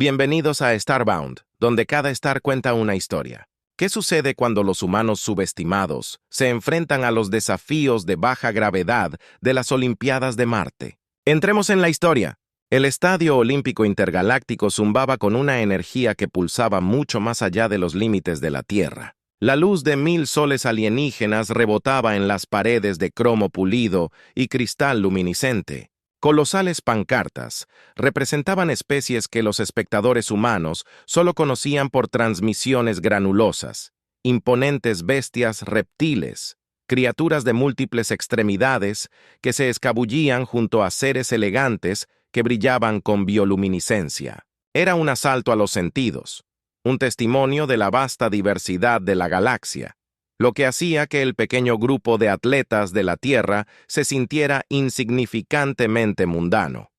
Bienvenidos a Starbound, donde cada star cuenta una historia. ¿Qué sucede cuando los humanos subestimados se enfrentan a los desafíos de baja gravedad de las Olimpiadas de Marte? Entremos en la historia. El Estadio Olímpico Intergaláctico zumbaba con una energía que pulsaba mucho más allá de los límites de la Tierra. La luz de 1000 soles alienígenas rebotaba en las paredes de cromo pulido y cristal luminiscente. Colosales pancartas representaban especies que los espectadores humanos solo conocían por transmisiones granulosas, imponentes bestias reptiles, criaturas de múltiples extremidades que se escabullían junto a seres elegantes que brillaban con bioluminiscencia. Era un asalto a los sentidos, un testimonio de la vasta diversidad de la galaxia, lo que hacía que el pequeño grupo de atletas de la Tierra se sintiera insignificantemente mundano.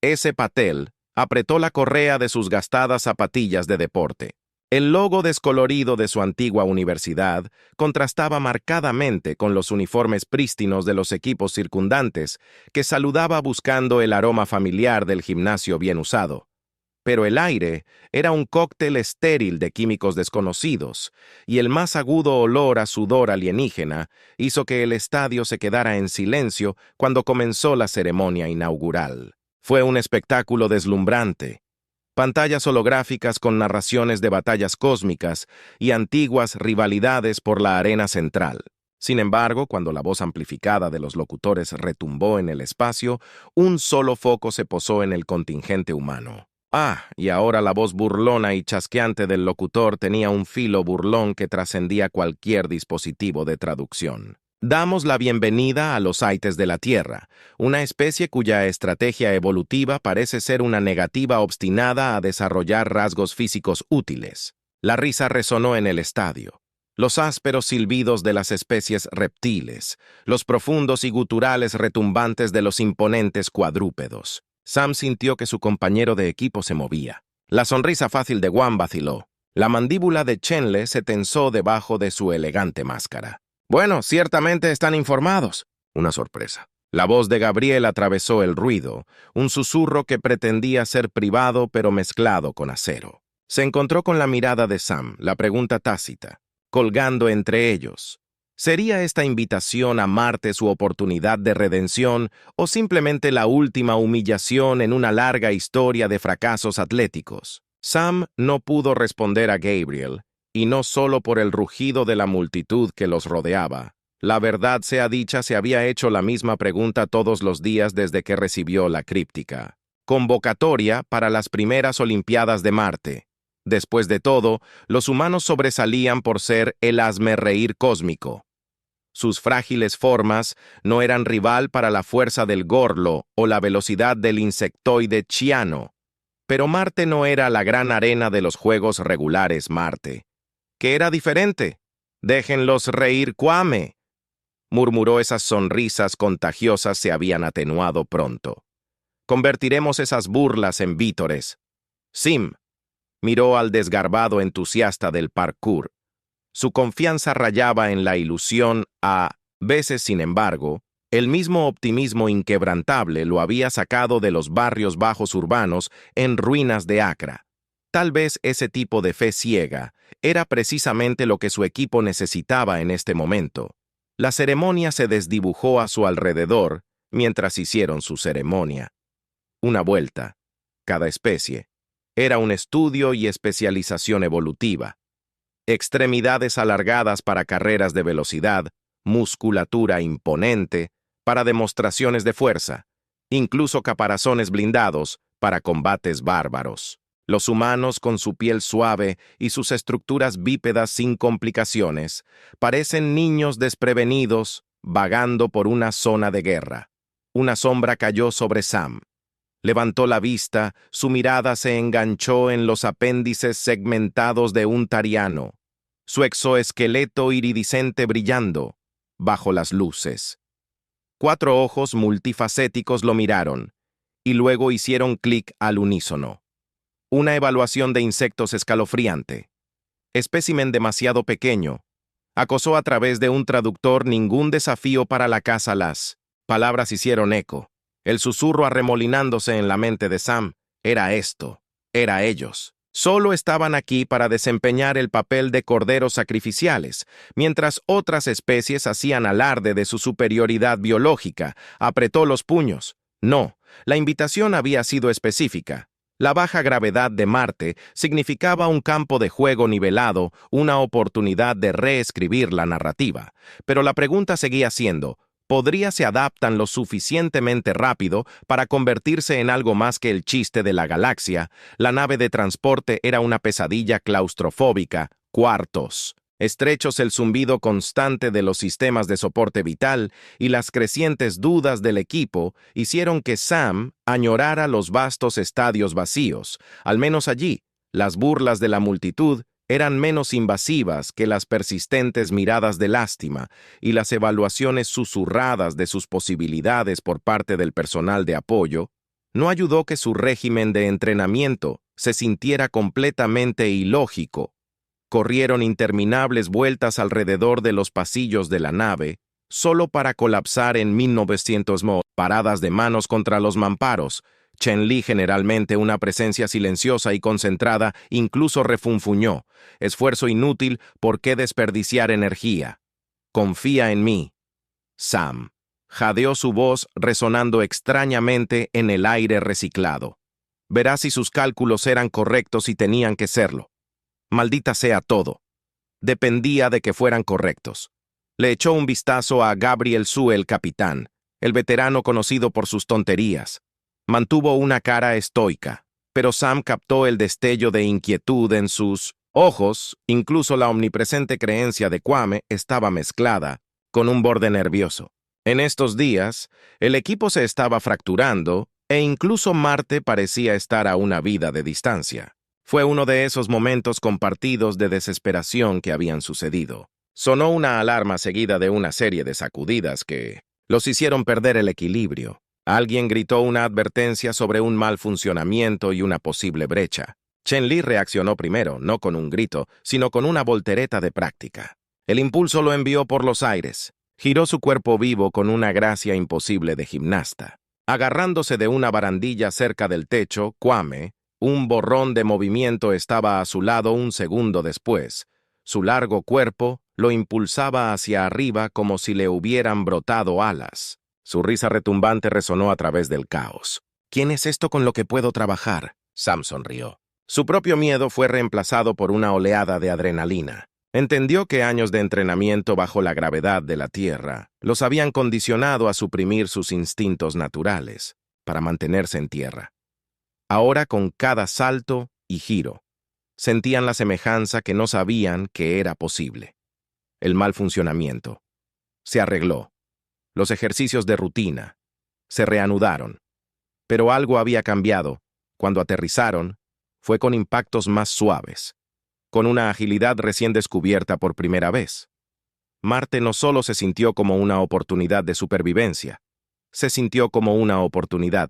Ese Patel apretó la correa de sus gastadas zapatillas de deporte. El logo descolorido de su antigua universidad contrastaba marcadamente con los uniformes prístinos de los equipos circundantes, que saludaba buscando el aroma familiar del gimnasio bien usado. Pero el aire era un cóctel estéril de químicos desconocidos, y el más agudo olor a sudor alienígena hizo que el estadio se quedara en silencio cuando comenzó la ceremonia inaugural. Fue un espectáculo deslumbrante. Pantallas holográficas con narraciones de batallas cósmicas y antiguas rivalidades por la arena central. Sin embargo, cuando la voz amplificada de los locutores retumbó en el espacio, un solo foco se posó en el contingente humano. Y ahora la voz burlona y chasqueante del locutor tenía un filo burlón que trascendía cualquier dispositivo de traducción. Damos la bienvenida a los Aites de la Tierra, una especie cuya estrategia evolutiva parece ser una negativa obstinada a desarrollar rasgos físicos útiles. La risa resonó en el estadio. Los ásperos silbidos de las especies reptiles, los profundos y guturales retumbantes de los imponentes cuadrúpedos. Sam sintió que su compañero de equipo se movía. La sonrisa fácil de Guan vaciló. La mandíbula de Chenle se tensó debajo de su elegante máscara. Bueno, ciertamente están informados. Una sorpresa. La voz de Gabriel atravesó el ruido, un susurro que pretendía ser privado pero mezclado con acero. Se encontró con la mirada de Sam, la pregunta tácita, colgando entre ellos. ¿Sería esta invitación a Marte su oportunidad de redención o simplemente la última humillación en una larga historia de fracasos atléticos? Sam no pudo responder a Gabriel, y no solo por el rugido de la multitud que los rodeaba. La verdad sea dicha, se había hecho la misma pregunta todos los días desde que recibió la críptica. Convocatoria para las primeras Olimpiadas de Marte. Después de todo, los humanos sobresalían por ser el hazmerreír cósmico. Sus frágiles formas no eran rival para la fuerza del gorlo o la velocidad del insectoide chiano. Pero Marte no era la gran arena de los juegos regulares Marte. ¿Qué era diferente? Déjenlos reír, Kwame. Murmuró. Esas sonrisas contagiosas se habían atenuado pronto. Convertiremos esas burlas en vítores. Sim miró al desgarbado entusiasta del parkour. Su confianza rayaba en la ilusión a veces, sin embargo, el mismo optimismo inquebrantable lo había sacado de los barrios bajos urbanos en ruinas de Accra. Tal vez ese tipo de fe ciega era precisamente lo que su equipo necesitaba en este momento. La ceremonia se desdibujó a su alrededor mientras hicieron su ceremonia. Una vuelta, cada especie, era un estudio y especialización evolutiva. Extremidades alargadas para carreras de velocidad, musculatura imponente para demostraciones de fuerza, incluso caparazones blindados para combates bárbaros. Los humanos, con su piel suave y sus estructuras bípedas sin complicaciones, parecen niños desprevenidos vagando por una zona de guerra. Una sombra cayó sobre Sam. Levantó la vista, su mirada se enganchó en los apéndices segmentados de un tariano, su exoesqueleto iridiscente brillando bajo las luces. 4 ojos multifacéticos lo miraron, y luego hicieron clic al unísono. Una evaluación de insectos escalofriante. Espécimen demasiado pequeño. Acosó a través de un traductor ningún desafío para la casa. Las palabras hicieron eco. El susurro arremolinándose en la mente de Sam era esto. era ellos. Solo estaban aquí para desempeñar el papel de corderos sacrificiales, mientras otras especies hacían alarde de su superioridad biológica. Apretó los puños. No, la invitación había sido específica. La baja gravedad de Marte significaba un campo de juego nivelado, una oportunidad de reescribir la narrativa. Pero la pregunta seguía siendo, ¿podría se adaptan lo suficientemente rápido para convertirse en algo más que el chiste de la galaxia? La nave de transporte era una pesadilla claustrofóbica, cuartos. Estrechos el zumbido constante de los sistemas de soporte vital y las crecientes dudas del equipo hicieron que Sam añorara los vastos estadios vacíos. Al menos allí, las burlas de la multitud eran menos invasivas que las persistentes miradas de lástima y las evaluaciones susurradas de sus posibilidades por parte del personal de apoyo. No ayudó que su régimen de entrenamiento se sintiera completamente ilógico. Corrieron interminables vueltas alrededor de los pasillos de la nave, solo para colapsar en 1900 paradas de manos contra los mamparos. Chen-Li, generalmente una presencia silenciosa y concentrada, incluso refunfuñó. Esfuerzo inútil, ¿por qué desperdiciar energía? Confía en mí. Sam. Jadeó su voz resonando extrañamente en el aire reciclado. Verás si sus cálculos eran correctos y tenían que serlo. Maldita sea todo. Dependía de que fueran correctos. Le echó un vistazo a Gabriel Su, el capitán, el veterano conocido por sus tonterías. Mantuvo una cara estoica, pero Sam captó el destello de inquietud en sus ojos. Incluso la omnipresente creencia de Kwame estaba mezclada con un borde nervioso. En estos días, el equipo se estaba fracturando e incluso Marte parecía estar a una vida de distancia. Fue uno de esos momentos compartidos de desesperación que habían sucedido. Sonó una alarma seguida de una serie de sacudidas que los hicieron perder el equilibrio. Alguien gritó una advertencia sobre un mal funcionamiento y una posible brecha. Chen-Li reaccionó primero, no con un grito, sino con una voltereta de práctica. El impulso lo envió por los aires. Giró su cuerpo vivo con una gracia imposible de gimnasta. Agarrándose de una barandilla cerca del techo, Kwame, un borrón de movimiento estaba a su lado un segundo después. Su largo cuerpo lo impulsaba hacia arriba como si le hubieran brotado alas. Su risa retumbante resonó a través del caos. ¿Quién es esto con lo que puedo trabajar? Sam sonrió. Su propio miedo fue reemplazado por una oleada de adrenalina. Entendió que años de entrenamiento bajo la gravedad de la Tierra los habían condicionado a suprimir sus instintos naturales para mantenerse en tierra. Ahora, con cada salto y giro, sentían la semejanza que no sabían que era posible. El mal funcionamiento. Se arregló. Los ejercicios de rutina se reanudaron. Pero algo había cambiado. Cuando aterrizaron, fue con impactos más suaves, con una agilidad recién descubierta por primera vez. Marte no solo se sintió como una oportunidad de supervivencia, se sintió como una oportunidad.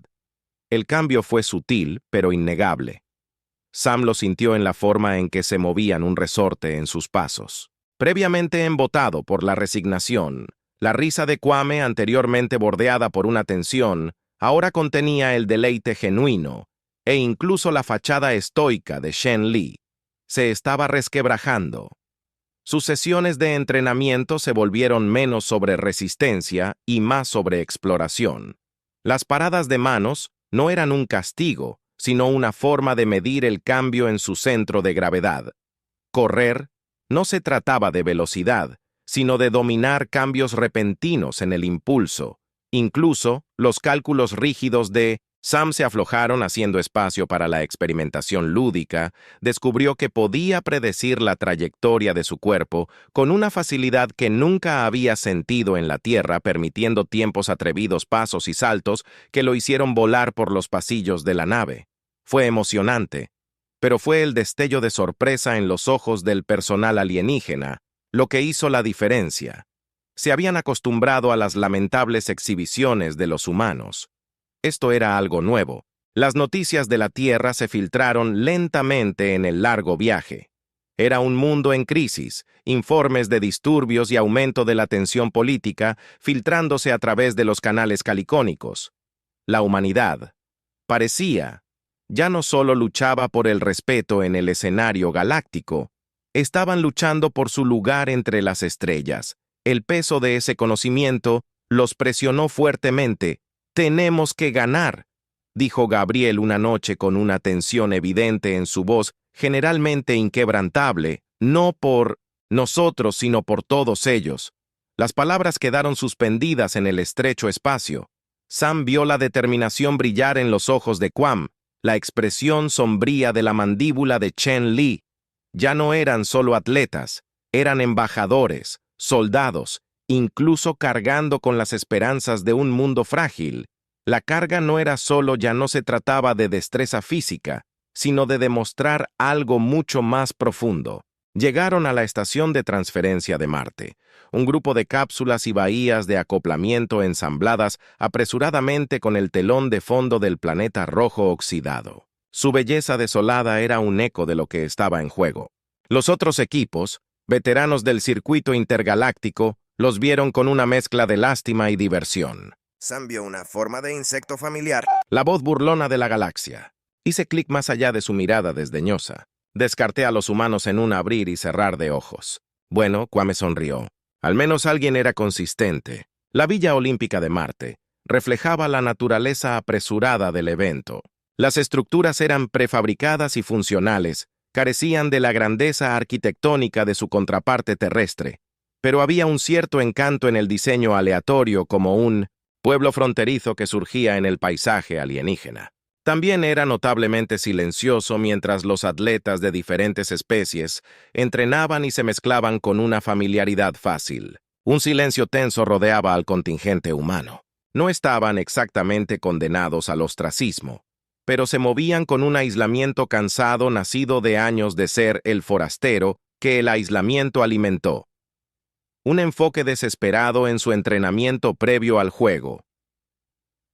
El cambio fue sutil, pero innegable. Sam lo sintió en la forma en que se movían un resorte en sus pasos. Previamente embotado por la resignación, la risa de Kwame, anteriormente bordeada por una tensión, ahora contenía el deleite genuino, e incluso la fachada estoica de Chen-Li se estaba resquebrajando. Sus sesiones de entrenamiento se volvieron menos sobre resistencia y más sobre exploración. Las paradas de manos no eran un castigo, sino una forma de medir el cambio en su centro de gravedad. Correr no se trataba de velocidad, sino de dominar cambios repentinos en el impulso. Incluso, los cálculos rígidos de Sam se aflojaron haciendo espacio para la experimentación lúdica. Descubrió que podía predecir la trayectoria de su cuerpo con una facilidad que nunca había sentido en la Tierra, permitiendo tiempos atrevidos, pasos y saltos que lo hicieron volar por los pasillos de la nave. Fue emocionante, pero fue el destello de sorpresa en los ojos del personal alienígena lo que hizo la diferencia. Se habían acostumbrado a las lamentables exhibiciones de los humanos. Esto era algo nuevo. Las noticias de la Tierra se filtraron lentamente en el largo viaje. Era un mundo en crisis, informes de disturbios y aumento de la tensión política filtrándose a través de los canales calicónicos. La humanidad parecía ya no solo luchaba por el respeto en el escenario galáctico, estaban luchando por su lugar entre las estrellas. El peso de ese conocimiento los presionó fuertemente. «Tenemos que ganar», dijo Gabriel una noche con una tensión evidente en su voz, generalmente inquebrantable, no por nosotros, sino por todos ellos. Las palabras quedaron suspendidas en el estrecho espacio. Sam vio la determinación brillar en los ojos de Quam, la expresión sombría de la mandíbula de Chen Li. Ya no eran solo atletas, eran embajadores, soldados, incluso cargando con las esperanzas de un mundo frágil. La carga no era solo, ya no se trataba de destreza física, sino de demostrar algo mucho más profundo. Llegaron a la estación de transferencia de Marte, un grupo de cápsulas y bahías de acoplamiento ensambladas apresuradamente con el telón de fondo del planeta rojo oxidado. Su belleza desolada era un eco de lo que estaba en juego. Los otros equipos, veteranos del circuito intergaláctico, los vieron con una mezcla de lástima y diversión. Sam vio una forma de insecto familiar. La voz burlona de la galaxia. Hice clic más allá de su mirada desdeñosa. Descarté a los humanos en un abrir y cerrar de ojos. Bueno, Kwame sonrió. Al menos alguien era consistente. La Villa Olímpica de Marte reflejaba la naturaleza apresurada del evento. Las estructuras eran prefabricadas y funcionales, carecían de la grandeza arquitectónica de su contraparte terrestre, pero había un cierto encanto en el diseño aleatorio, como un pueblo fronterizo que surgía en el paisaje alienígena. También era notablemente silencioso mientras los atletas de diferentes especies entrenaban y se mezclaban con una familiaridad fácil. Un silencio tenso rodeaba al contingente humano. No estaban exactamente condenados al ostracismo, pero se movían con un aislamiento cansado nacido de años de ser el forastero que el aislamiento alimentó. Un enfoque desesperado en su entrenamiento previo al juego.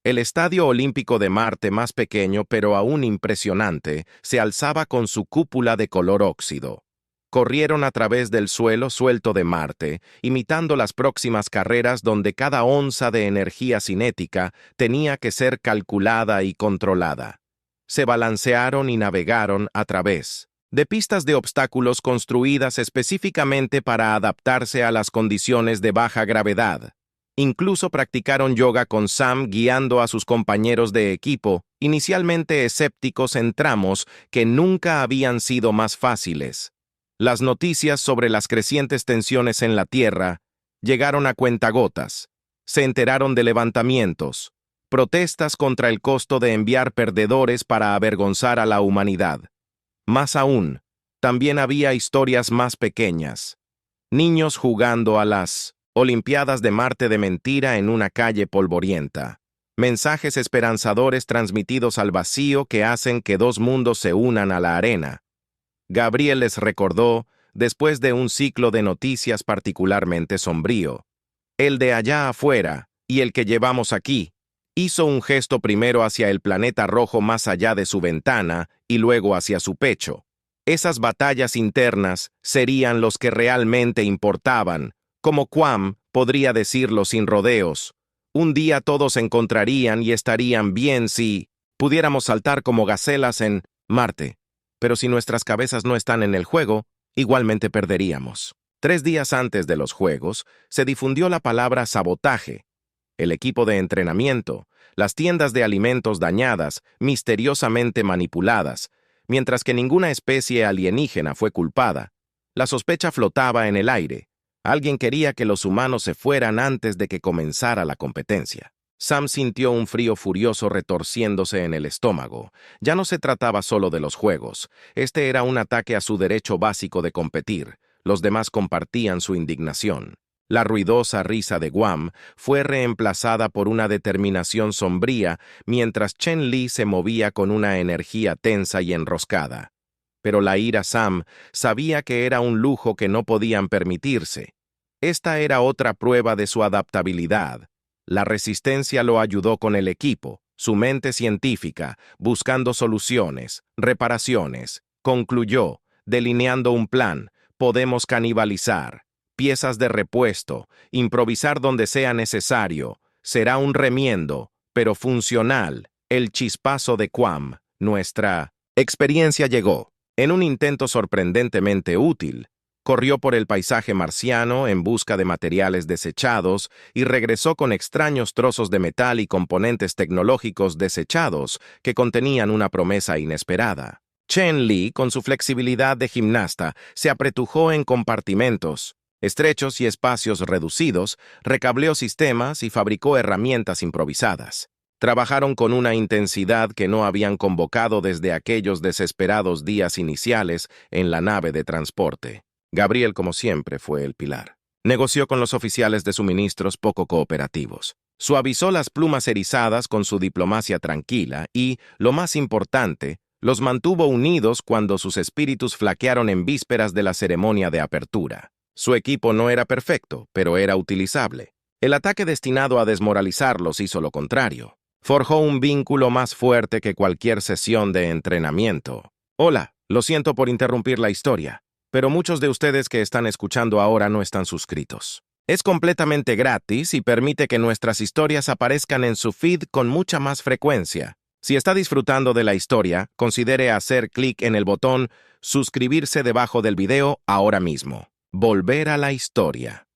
El Estadio Olímpico de Marte, más pequeño pero aún impresionante, se alzaba con su cúpula de color óxido. Corrieron a través del suelo suelto de Marte, imitando las próximas carreras donde cada onza de energía cinética tenía que ser calculada y controlada. Se balancearon y navegaron a través de pistas de obstáculos construidas específicamente para adaptarse a las condiciones de baja gravedad. Incluso practicaron yoga con Sam guiando a sus compañeros de equipo, inicialmente escépticos en tramos que nunca habían sido más fáciles. Las noticias sobre las crecientes tensiones en la Tierra llegaron a cuentagotas. Se enteraron de levantamientos, protestas contra el costo de enviar perdedores para avergonzar a la humanidad. Más aún, también había historias más pequeñas. Niños jugando a las Olimpiadas de Marte de mentira en una calle polvorienta. Mensajes esperanzadores transmitidos al vacío que hacen que dos mundos se unan a la arena. Gabriel les recordó, después de un ciclo de noticias particularmente sombrío. El de allá afuera, y el que llevamos aquí, hizo un gesto primero hacia el planeta rojo más allá de su ventana y luego hacia su pecho. Esas batallas internas serían los que realmente importaban. Como Quam podría decirlo sin rodeos, un día todos se encontrarían y estarían bien si pudiéramos saltar como gacelas en Marte. Pero si nuestras cabezas no están en el juego, igualmente perderíamos. 3 días antes de los Juegos, se difundió la palabra sabotaje. El equipo de entrenamiento, las tiendas de alimentos dañadas, misteriosamente manipuladas, mientras que ninguna especie alienígena fue culpada. La sospecha flotaba en el aire. Alguien quería que los humanos se fueran antes de que comenzara la competencia. Sam sintió un frío furioso retorciéndose en el estómago. Ya no se trataba solo de los juegos. Este era un ataque a su derecho básico de competir. Los demás compartían su indignación. La ruidosa risa de Guam fue reemplazada por una determinación sombría, mientras Chen Li se movía con una energía tensa y enroscada. Pero la ira Sam sabía que era un lujo que no podían permitirse. Esta era otra prueba de su adaptabilidad. La resistencia lo ayudó con el equipo, su mente científica, buscando soluciones, reparaciones. Concluyó, delineando un plan: podemos canibalizar, piezas de repuesto, improvisar donde sea necesario. Será un remiendo, pero funcional. El chispazo de Quam Nuestra experiencia llegó. En un intento sorprendentemente útil, corrió por el paisaje marciano en busca de materiales desechados y regresó con extraños trozos de metal y componentes tecnológicos desechados que contenían una promesa inesperada. Chen Li, con su flexibilidad de gimnasta, se apretujó en compartimentos estrechos y espacios reducidos, recableó sistemas y fabricó herramientas improvisadas. Trabajaron con una intensidad que no habían convocado desde aquellos desesperados días iniciales en la nave de transporte. Gabriel, como siempre, fue el pilar. Negoció con los oficiales de suministros poco cooperativos. Suavizó las plumas erizadas con su diplomacia tranquila y, lo más importante, los mantuvo unidos cuando sus espíritus flaquearon en vísperas de la ceremonia de apertura. Su equipo no era perfecto, pero era utilizable. El ataque destinado a desmoralizarlos hizo lo contrario. Forjó un vínculo más fuerte que cualquier sesión de entrenamiento. Hola, lo siento por interrumpir la historia, pero muchos de ustedes que están escuchando ahora no están suscritos. Es completamente gratis y permite que nuestras historias aparezcan en su feed con mucha más frecuencia. Si está disfrutando de la historia, considere hacer clic en el botón suscribirse debajo del video ahora mismo. Volver a la historia.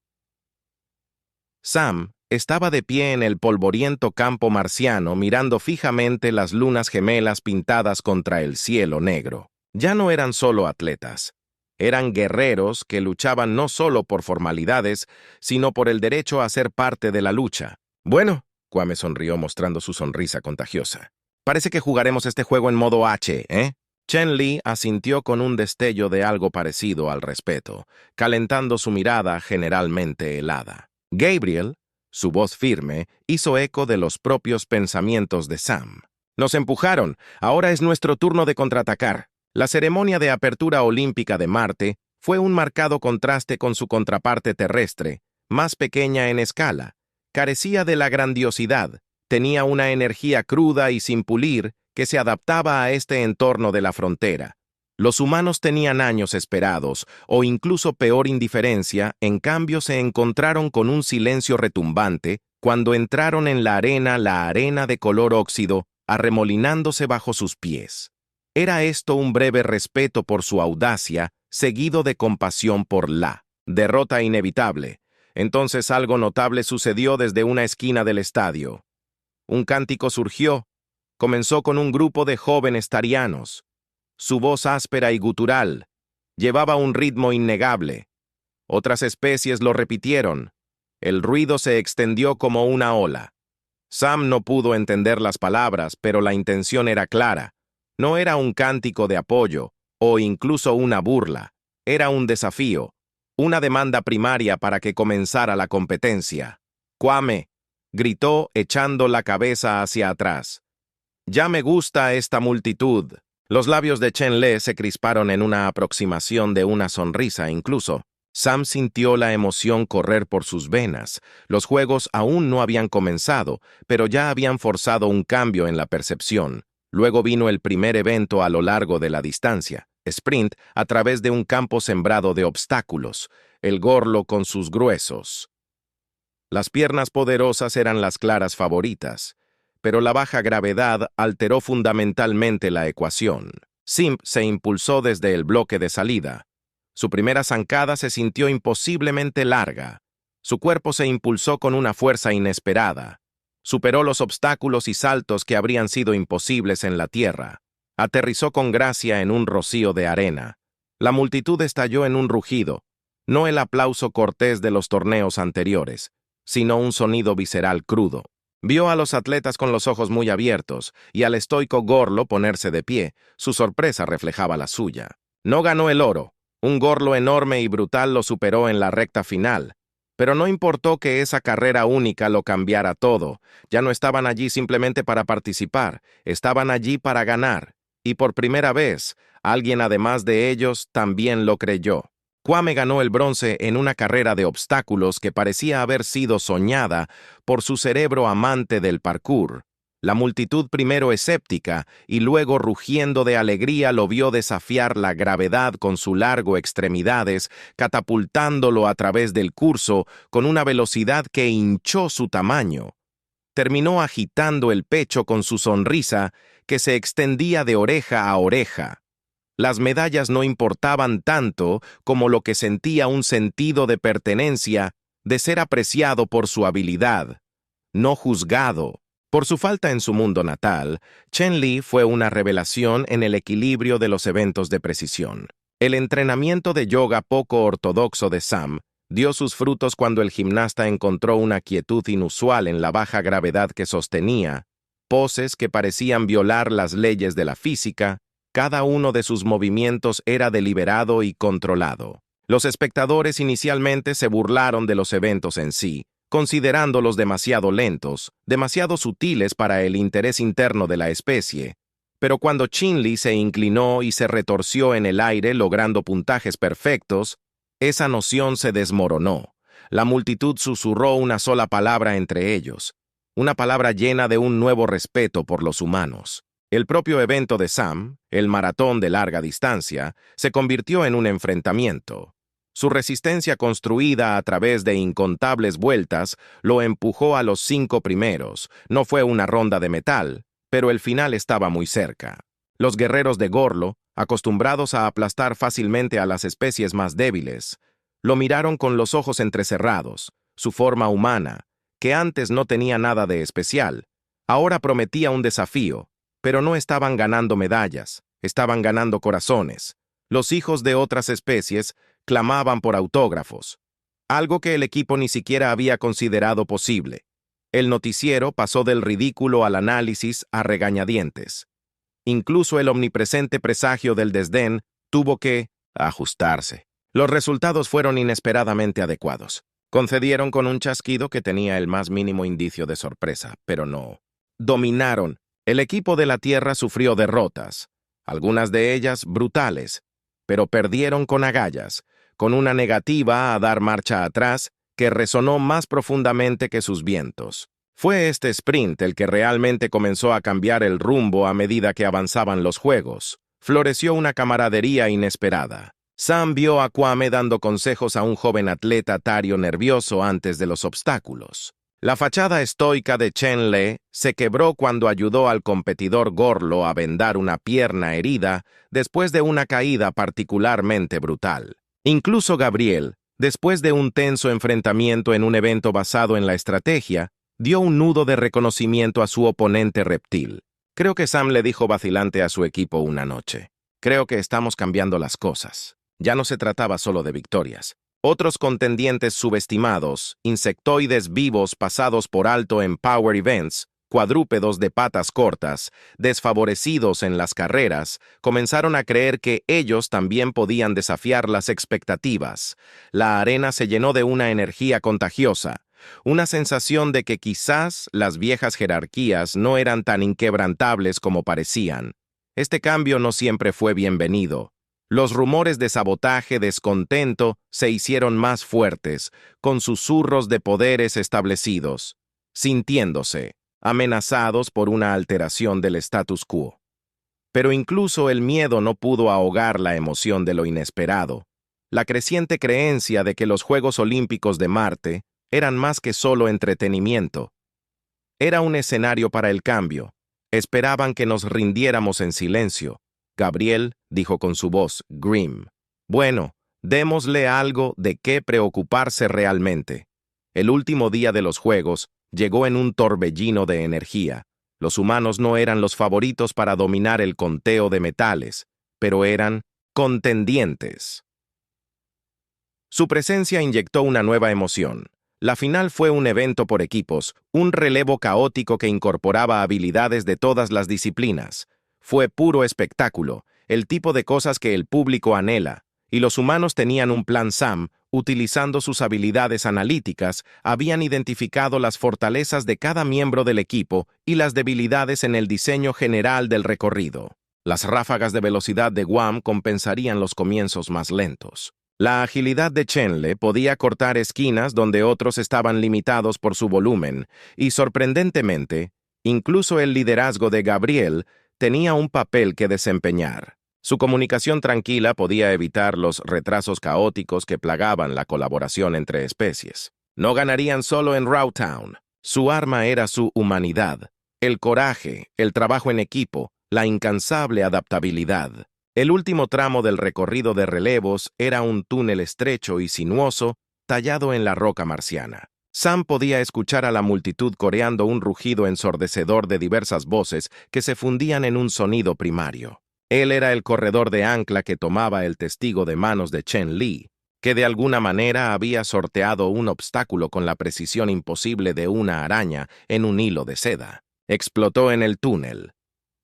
Sam estaba de pie en el polvoriento campo marciano mirando fijamente las lunas gemelas pintadas contra el cielo negro. Ya no eran solo atletas. Eran guerreros que luchaban no solo por formalidades, sino por el derecho a ser parte de la lucha. Bueno, Kwame sonrió mostrando su sonrisa contagiosa. Parece que jugaremos este juego en modo H, ¿eh? Chen Li asintió con un destello de algo parecido al respeto, calentando su mirada generalmente helada. Gabriel, su voz firme, hizo eco de los propios pensamientos de Sam. Nos empujaron, ahora es nuestro turno de contraatacar. La ceremonia de apertura olímpica de Marte fue un marcado contraste con su contraparte terrestre, más pequeña en escala. Carecía de la grandiosidad, tenía una energía cruda y sin pulir que se adaptaba a este entorno de la frontera. Los humanos tenían años esperados, o incluso peor indiferencia, en cambio se encontraron con un silencio retumbante cuando entraron en la arena de color óxido, arremolinándose bajo sus pies. Era esto un breve respeto por su audacia, seguido de compasión por la derrota inevitable. Entonces algo notable sucedió desde una esquina del estadio. Un cántico surgió. Comenzó con un grupo de jóvenes tarianos. Su voz áspera y gutural llevaba un ritmo innegable. Otras especies lo repitieron. El ruido se extendió como una ola. Sam no pudo entender las palabras, pero la intención era clara. No era un cántico de apoyo, o incluso una burla. Era un desafío, una demanda primaria para que comenzara la competencia. «Kwame», gritó echando la cabeza hacia atrás. «Ya me gusta esta multitud». Los labios de Chen Li se crisparon en una aproximación de una sonrisa incluso. Sam sintió la emoción correr por sus venas. Los juegos aún no habían comenzado, pero ya habían forzado un cambio en la percepción. Luego vino el primer evento a lo largo de la distancia, sprint a través de un campo sembrado de obstáculos, el gorlo con sus gruesos. Las piernas poderosas eran las claras favoritas, pero la baja gravedad alteró fundamentalmente la ecuación. Simp se impulsó desde el bloque de salida. Su primera zancada se sintió imposiblemente larga. Su cuerpo se impulsó con una fuerza inesperada. Superó los obstáculos y saltos que habrían sido imposibles en la tierra. Aterrizó con gracia en un rocío de arena. La multitud estalló en un rugido, no el aplauso cortés de los torneos anteriores, sino un sonido visceral crudo. Vio a los atletas con los ojos muy abiertos y al estoico Gorlo ponerse de pie. Su sorpresa reflejaba la suya. No ganó el oro. Un Gorlo enorme y brutal lo superó en la recta final. Pero no importó que esa carrera única lo cambiara todo. Ya no estaban allí simplemente para participar, estaban allí para ganar. Y por primera vez, alguien además de ellos también lo creyó. Kwame ganó el bronce en una carrera de obstáculos que parecía haber sido soñada por su cerebro amante del parkour. La multitud primero escéptica y luego rugiendo de alegría lo vio desafiar la gravedad con su largo extremidades, catapultándolo a través del curso con una velocidad que hinchó su tamaño. terminó agitando el pecho con su sonrisa que se extendía de oreja a oreja. Las medallas no importaban tanto como lo que sentía un sentido de pertenencia, de ser apreciado por su habilidad, no juzgado. Por su falta en su mundo natal, Chen Li fue una revelación en el equilibrio de los eventos de precisión. El entrenamiento de yoga poco ortodoxo de Sam dio sus frutos cuando el gimnasta encontró una quietud inusual en la baja gravedad que sostenía, poses que parecían violar las leyes de la física. Cada uno de sus movimientos era deliberado y controlado. Los espectadores inicialmente se burlaron de los eventos en sí, considerándolos demasiado lentos, demasiado sutiles para el interés interno de la especie. Pero cuando Chen Li se inclinó y se retorció en el aire logrando puntajes perfectos, esa noción se desmoronó. La multitud susurró una sola palabra entre ellos, una palabra llena de un nuevo respeto por los humanos. El propio evento de Sam, el maratón de larga distancia, se convirtió en un enfrentamiento. Su resistencia construida a través de incontables vueltas lo empujó a los 5 primeros. No fue una ronda de metal, pero el final estaba muy cerca. Los guerreros de Gorlo, acostumbrados a aplastar fácilmente a las especies más débiles, lo miraron con los ojos entrecerrados. Su forma humana, que antes no tenía nada de especial, ahora prometía un desafío, pero no estaban ganando medallas, estaban ganando corazones. Los hijos de otras especies clamaban por autógrafos, algo que el equipo ni siquiera había considerado posible. El noticiero pasó del ridículo al análisis a regañadientes. Incluso el omnipresente presagio del desdén tuvo que ajustarse. Los resultados fueron inesperadamente adecuados. Concedieron con un chasquido que tenía el más mínimo indicio de sorpresa, pero no. Dominaron. El equipo de la Tierra sufrió derrotas, algunas de ellas brutales, pero perdieron con agallas, con una negativa a dar marcha atrás que resonó más profundamente que sus vientos. Fue este sprint el que realmente comenzó a cambiar el rumbo a medida que avanzaban los juegos. Floreció una camaradería inesperada. Sam vio a Kwame dando consejos a un joven atleta tario nervioso antes de los obstáculos. La fachada estoica de Chen Li se quebró cuando ayudó al competidor Gorlo a vendar una pierna herida después de una caída particularmente brutal. Incluso Gabriel, después de un tenso enfrentamiento en un evento basado en la estrategia, dio un nudo de reconocimiento a su oponente reptil. Creo que Sam le dijo vacilante a su equipo una noche. Creo que estamos cambiando las cosas. Ya no se trataba solo de victorias. Otros contendientes subestimados, insectoides vivos pasados por alto en Power Events, cuadrúpedos de patas cortas, desfavorecidos en las carreras, comenzaron a creer que ellos también podían desafiar las expectativas. La arena se llenó de una energía contagiosa, una sensación de que quizás las viejas jerarquías no eran tan inquebrantables como parecían. Este cambio no siempre fue bienvenido. Los rumores de sabotaje, descontento, se hicieron más fuertes, con susurros de poderes establecidos, sintiéndose amenazados por una alteración del status quo. Pero incluso el miedo no pudo ahogar la emoción de lo inesperado. La creciente creencia de que los Juegos Olímpicos de Marte eran más que solo entretenimiento. Era un escenario para el cambio. Esperaban que nos rindiéramos en silencio. Gabriel dijo con su voz grim. Bueno, démosle algo de qué preocuparse realmente. El último día de los Juegos llegó en un torbellino de energía. Los humanos no eran los favoritos para dominar el conteo de metales, pero eran contendientes. Su presencia inyectó una nueva emoción. La final fue un evento por equipos, un relevo caótico que incorporaba habilidades de todas las disciplinas. Fue puro espectáculo, el tipo de cosas que el público anhela, y los humanos tenían un plan Sam, utilizando sus habilidades analíticas, habían identificado las fortalezas de cada miembro del equipo y las debilidades en el diseño general del recorrido. Las ráfagas de velocidad de Guam compensarían los comienzos más lentos. La agilidad de Chen Li podía cortar esquinas donde otros estaban limitados por su volumen, y sorprendentemente, incluso el liderazgo de Gabriel tenía un papel que desempeñar. Su comunicación tranquila podía evitar los retrasos caóticos que plagaban la colaboración entre especies. No ganarían solo en Rawtown. Su arma era su humanidad, el coraje, el trabajo en equipo, la incansable adaptabilidad. El último tramo del recorrido de relevos era un túnel estrecho y sinuoso tallado en la roca marciana. Sam podía escuchar a la multitud coreando un rugido ensordecedor de diversas voces que se fundían en un sonido primario. Él era el corredor de ancla que tomaba el testigo de manos de Chen Li, que de alguna manera había sorteado un obstáculo con la precisión imposible de una araña en un hilo de seda. Explotó en el túnel.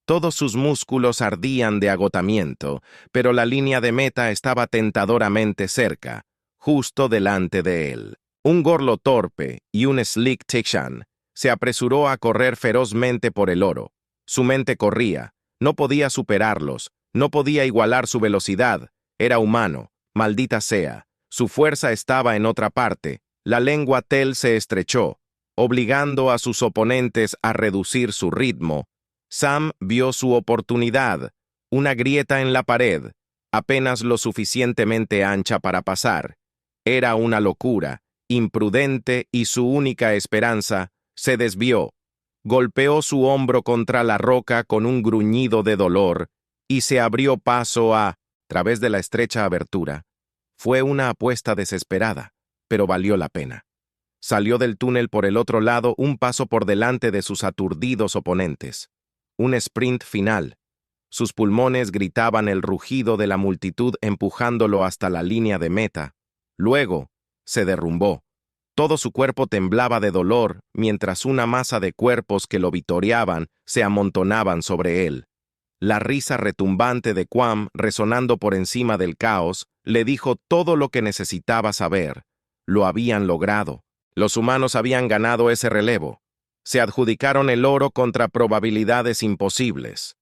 Todos sus músculos ardían de agotamiento, pero la línea de meta estaba tentadoramente cerca, justo delante de él. Un gorlo torpe y un slick Tikshan se apresuró a correr ferozmente por el oro. Su mente corría, no podía superarlos, no podía igualar su velocidad. Era humano, maldita sea. Su fuerza estaba en otra parte. La lengua Tel se estrechó, obligando a sus oponentes a reducir su ritmo. Sam vio su oportunidad, una grieta en la pared, apenas lo suficientemente ancha para pasar. Era una locura, imprudente, y su única esperanza se desvió. Golpeó su hombro contra la roca con un gruñido de dolor y se abrió paso a través de la estrecha abertura. Fue una apuesta desesperada, pero valió la pena. Salió del túnel por el otro lado, un paso por delante de sus aturdidos oponentes. Un sprint final. Sus pulmones gritaban el rugido de la multitud empujándolo hasta la línea de meta. Luego, se derrumbó. Todo su cuerpo temblaba de dolor, mientras una masa de cuerpos que lo vitoreaban se amontonaban sobre él. La risa retumbante de Kwam, resonando por encima del caos, le dijo todo lo que necesitaba saber. Lo habían logrado. Los humanos habían ganado ese relevo. Se adjudicaron el oro contra probabilidades imposibles.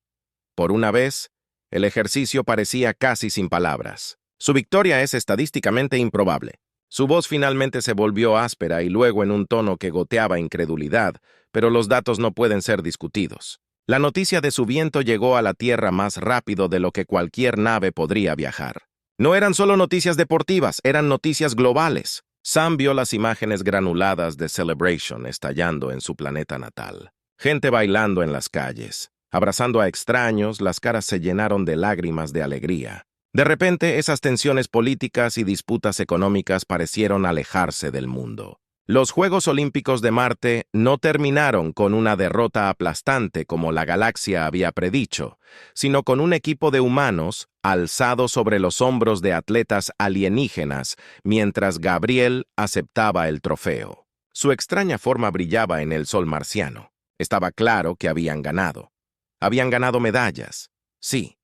Por una vez, el ejercicio parecía casi sin palabras. Su victoria es estadísticamente improbable. Su voz finalmente se volvió áspera y luego en un tono que goteaba incredulidad, pero los datos no pueden ser discutidos. La noticia de su viento llegó a la Tierra más rápido de lo que cualquier nave podría viajar. No eran solo noticias deportivas, eran noticias globales. Sam vio las imágenes granuladas de Celebration estallando en su planeta natal. Gente bailando en las calles, abrazando a extraños, las caras se llenaron de lágrimas de alegría. De repente, esas tensiones políticas y disputas económicas parecieron alejarse del mundo. Los Juegos Olímpicos de Marte no terminaron con una derrota aplastante como la galaxia había predicho, sino con un equipo de humanos alzado sobre los hombros de atletas alienígenas mientras Gabriel aceptaba el trofeo. Su extraña forma brillaba en el sol marciano. Estaba claro que habían ganado. Habían ganado medallas, sí,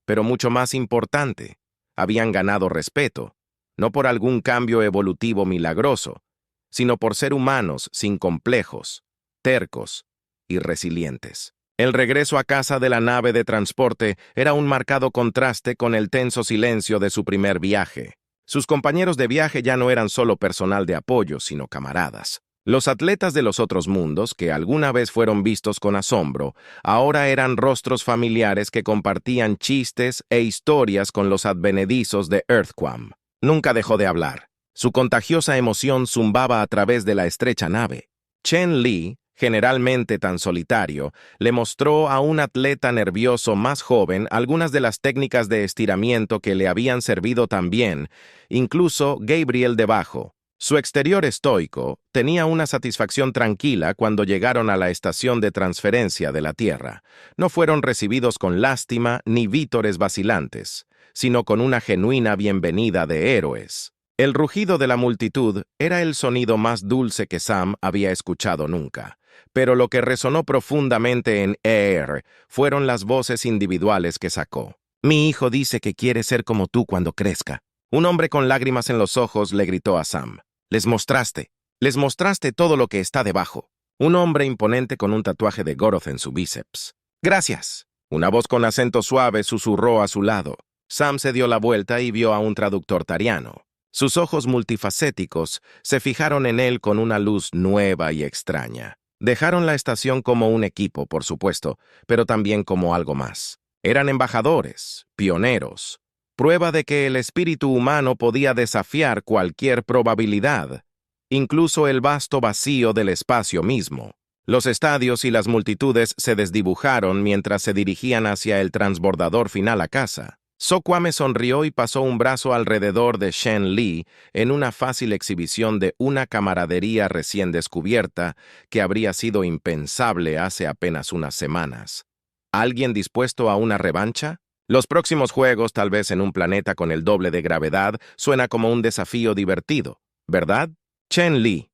pero mucho más importante, habían ganado respeto, no por algún cambio evolutivo milagroso, sino por ser humanos sin complejos, tercos y resilientes. El regreso a casa de la nave de transporte era un marcado contraste con el tenso silencio de su primer viaje. Sus compañeros de viaje ya no eran solo personal de apoyo, sino camaradas. Los atletas de los otros mundos, que alguna vez fueron vistos con asombro, ahora eran rostros familiares que compartían chistes e historias con los advenedizos de Earthquam. Nunca dejó de hablar. Su contagiosa emoción zumbaba a través de la estrecha nave. Chen Li, generalmente tan solitario, le mostró a un atleta nervioso más joven algunas de las técnicas de estiramiento que le habían servido tan bien, incluso Gabriel debajo. Su exterior estoico tenía una satisfacción tranquila cuando llegaron a la estación de transferencia de la Tierra. No fueron recibidos con lástima ni vítores vacilantes, sino con una genuina bienvenida de héroes. El rugido de la multitud era el sonido más dulce que Sam había escuchado nunca, pero lo que resonó profundamente en Air fueron las voces individuales que sacó. «Mi hijo dice que quiere ser como tú cuando crezca». Un hombre con lágrimas en los ojos le gritó a Sam. Les mostraste todo lo que está debajo». Un hombre imponente con un tatuaje de Goroth en su bíceps. «Gracias». Una voz con acento suave susurró a su lado. Sam se dio la vuelta y vio a un traductor tariano. Sus ojos multifacéticos se fijaron en él con una luz nueva y extraña. Dejaron la estación como un equipo, por supuesto, pero también como algo más. Eran embajadores, pioneros, prueba de que el espíritu humano podía desafiar cualquier probabilidad. incluso el vasto vacío del espacio mismo. Los estadios y las multitudes se desdibujaron mientras se dirigían hacia el transbordador final a casa. So Kwame sonrió y pasó un brazo alrededor de Shen Li en una fácil exhibición de una camaradería recién descubierta que habría sido impensable hace apenas unas semanas. ¿Alguien dispuesto a una revancha? Los próximos juegos, tal vez en un planeta con el doble de gravedad, suena como un desafío divertido, ¿verdad? Shen Li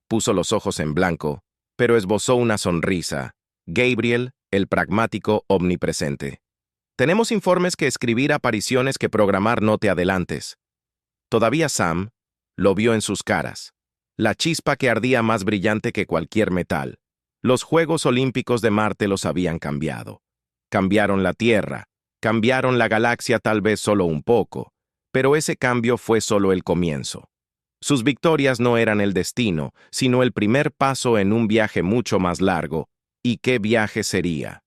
puso los ojos en blanco, pero esbozó una sonrisa. Gabriel, el pragmático omnipresente. Tenemos informes que escribir apariciones que programar, no te adelantes. Todavía Sam lo vio en sus caras. La chispa que ardía más brillante que cualquier metal. Los Juegos Olímpicos de Marte los habían cambiado. Cambiaron la Tierra, cambiaron la galaxia tal vez solo un poco, pero ese cambio fue solo el comienzo. Sus victorias no eran el destino, sino el primer paso en un viaje mucho más largo. ¿Y qué viaje sería?